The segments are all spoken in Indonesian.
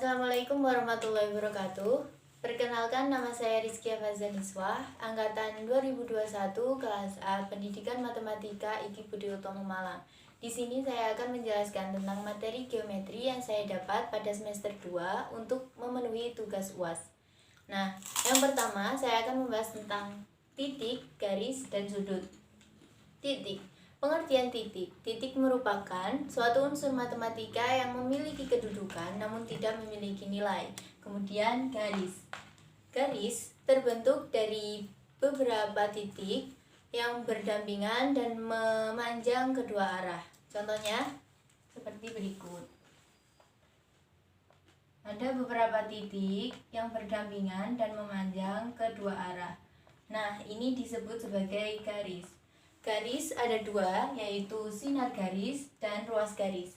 Assalamualaikum warahmatullahi wabarakatuh. Perkenalkan, nama saya Rizky Fazaniswa, angkatan 2021 kelas A Pendidikan Matematika IKI Budi Utomo Malang. Di sini saya akan menjelaskan tentang materi geometri yang saya dapat pada semester 2 untuk memenuhi tugas UAS. Nah, yang pertama saya akan membahas tentang titik, garis, dan sudut. Titik. Pengertian titik. Titik merupakan suatu unsur matematika yang memiliki kedudukan namun tidak memiliki nilai. Kemudian garis. Garis terbentuk dari beberapa titik yang berdampingan dan memanjang kedua arah. Contohnya seperti berikut. Ada beberapa titik yang berdampingan dan memanjang kedua arah. Nah, ini disebut sebagai garis. Garis ada dua, yaitu sinar garis dan ruas garis.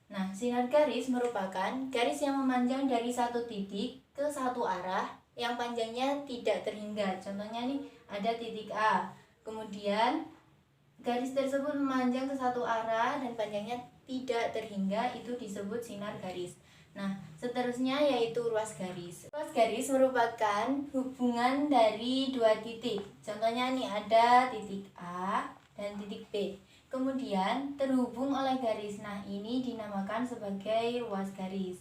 Nah, sinar garis merupakan garis yang memanjang dari satu titik ke satu arah yang panjangnya tidak terhingga. Contohnya nih, ada titik A. Kemudian, garis tersebut memanjang ke satu arah dan panjangnya tidak terhingga, itu disebut sinar garis. Nah, seterusnya yaitu ruas garis. Ruas garis merupakan hubungan dari dua titik. Contohnya nih, ada titik A dan titik B. Kemudian terhubung oleh garis. Nah, ini dinamakan sebagai ruas garis.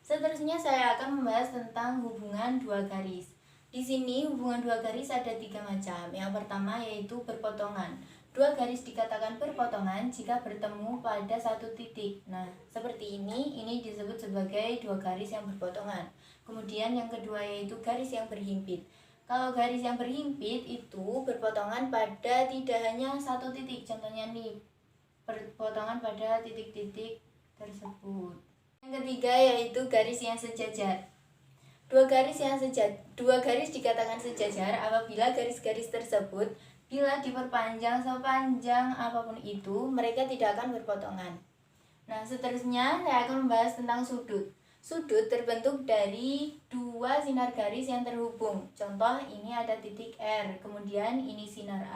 Seterusnya saya akan membahas tentang hubungan dua garis. Di sini hubungan dua garis ada tiga macam. Yang pertama yaitu berpotongan. Dua garis dikatakan berpotongan jika bertemu pada satu titik. Nah, seperti ini disebut sebagai dua garis yang berpotongan. Kemudian yang kedua yaitu garis yang berhimpit. Kalau garis yang berhimpit itu berpotongan pada tidak hanya satu titik. Contohnya nih, berpotongan pada titik-titik tersebut. Yang ketiga yaitu garis yang sejajar. Dua garis dikatakan sejajar apabila garis-garis tersebut bila diperpanjang sepanjang apapun itu, mereka tidak akan berpotongan. Nah, seterusnya saya akan membahas tentang sudut. Sudut terbentuk dari dua sinar garis yang terhubung. Contoh, ini ada titik R, kemudian ini sinar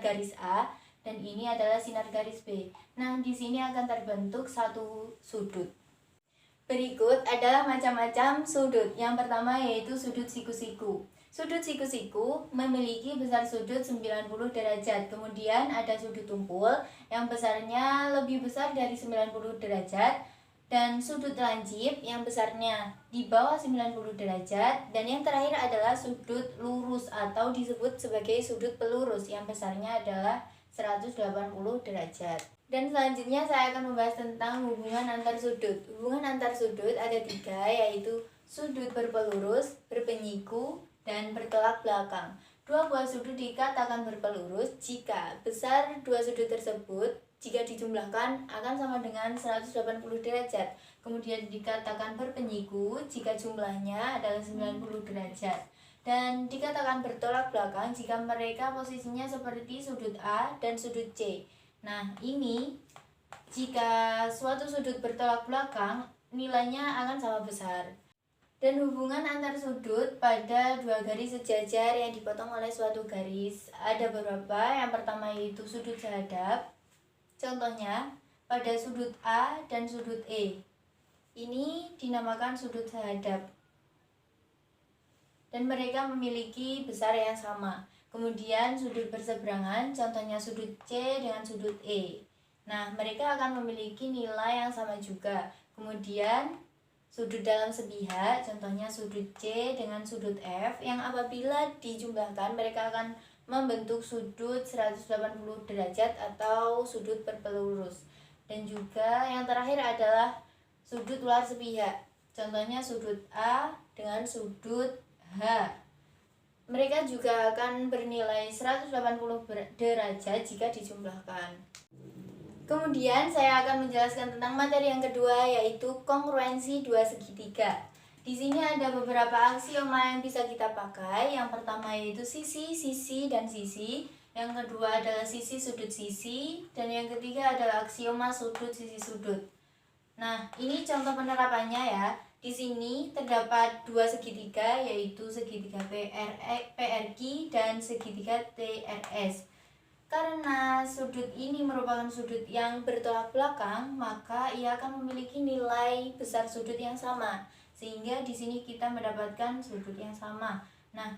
garis A, dan ini adalah sinar garis B. Nah, di sini akan terbentuk satu sudut. Berikut adalah macam-macam sudut. Yang pertama yaitu sudut siku-siku. Sudut siku-siku memiliki besar sudut 90 derajat. Kemudian ada sudut tumpul yang besarnya lebih besar dari 90 derajat. Dan sudut lancip yang besarnya di bawah 90 derajat. Dan yang terakhir adalah sudut lurus atau disebut sebagai sudut pelurus yang besarnya adalah 180 derajat. Dan selanjutnya saya akan membahas tentang hubungan antar sudut. Hubungan antar sudut ada tiga, yaitu sudut berpelurus, berpenyiku, dan bertolak belakang. Dua buah sudut dikatakan berpelurus jika besar dua sudut tersebut jika dijumlahkan akan sama dengan 180 derajat. Kemudian dikatakan berpenyiku jika jumlahnya adalah 90 derajat. Dan dikatakan bertolak belakang jika mereka posisinya seperti sudut A dan sudut C. Nah, ini jika suatu sudut bertolak belakang, nilainya akan sama besar. Dan hubungan antar sudut pada dua garis sejajar yang dipotong oleh suatu garis ada beberapa. Yang pertama yaitu sudut sehadap. Contohnya pada sudut A dan sudut E. Ini dinamakan sudut sehadap. Dan mereka memiliki besar yang sama. Kemudian sudut berseberangan, contohnya sudut C dengan sudut E. Nah, mereka akan memiliki nilai yang sama juga. Kemudian sudut dalam sepihak, contohnya sudut C dengan sudut F, yang apabila dijumlahkan mereka akan membentuk sudut 180 derajat atau sudut berpelurus. Dan juga yang terakhir adalah sudut luar sepihak, contohnya sudut A dengan sudut H. Mereka juga akan bernilai 180 derajat jika dijumlahkan. Kemudian saya akan menjelaskan tentang materi yang kedua, yaitu kongruensi dua segitiga. Di sini ada beberapa aksioma yang bisa kita pakai. Yang pertama yaitu sisi, sisi, dan sisi. Yang kedua adalah sisi, sudut, sisi. Dan yang ketiga adalah aksioma sudut, sisi, sudut. Nah, ini contoh penerapannya ya. Di sini terdapat dua segitiga, yaitu segitiga PRQ dan segitiga TRS. Karena sudut ini merupakan sudut yang bertolak belakang, maka ia akan memiliki nilai besar sudut yang sama, sehingga di sini kita mendapatkan sudut yang sama. Nah,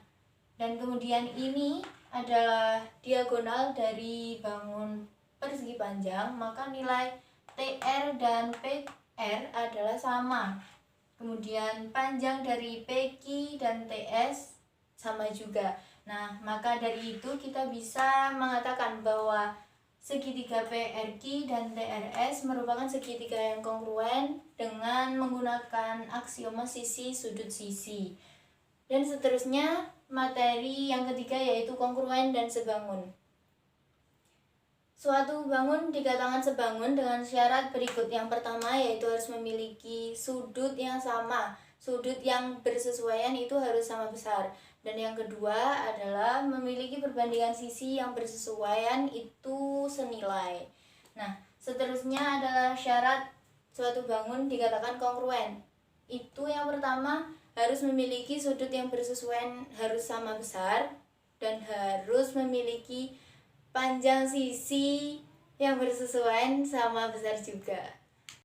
dan kemudian ini adalah diagonal dari bangun persegi panjang, maka nilai TR dan PR adalah sama. Kemudian panjang dari PQ dan TS sama juga. Nah, maka dari itu kita bisa mengatakan bahwa segitiga PRQ dan TRS merupakan segitiga yang kongruen dengan menggunakan aksioma sisi sudut sisi. Dan seterusnya, materi yang ketiga yaitu kongruen dan sebangun. Suatu bangun dikatakan sebangun dengan syarat berikut. Yang pertama yaitu harus memiliki sudut yang sama. Sudut yang bersesuaian itu harus sama besar. Dan yang kedua adalah memiliki perbandingan sisi yang bersesuaian itu senilai. Nah, seterusnya adalah syarat suatu bangun dikatakan kongruen. Itu yang pertama harus memiliki sudut yang bersesuaian harus sama besar dan harus memiliki panjang sisi yang bersesuaian sama besar juga.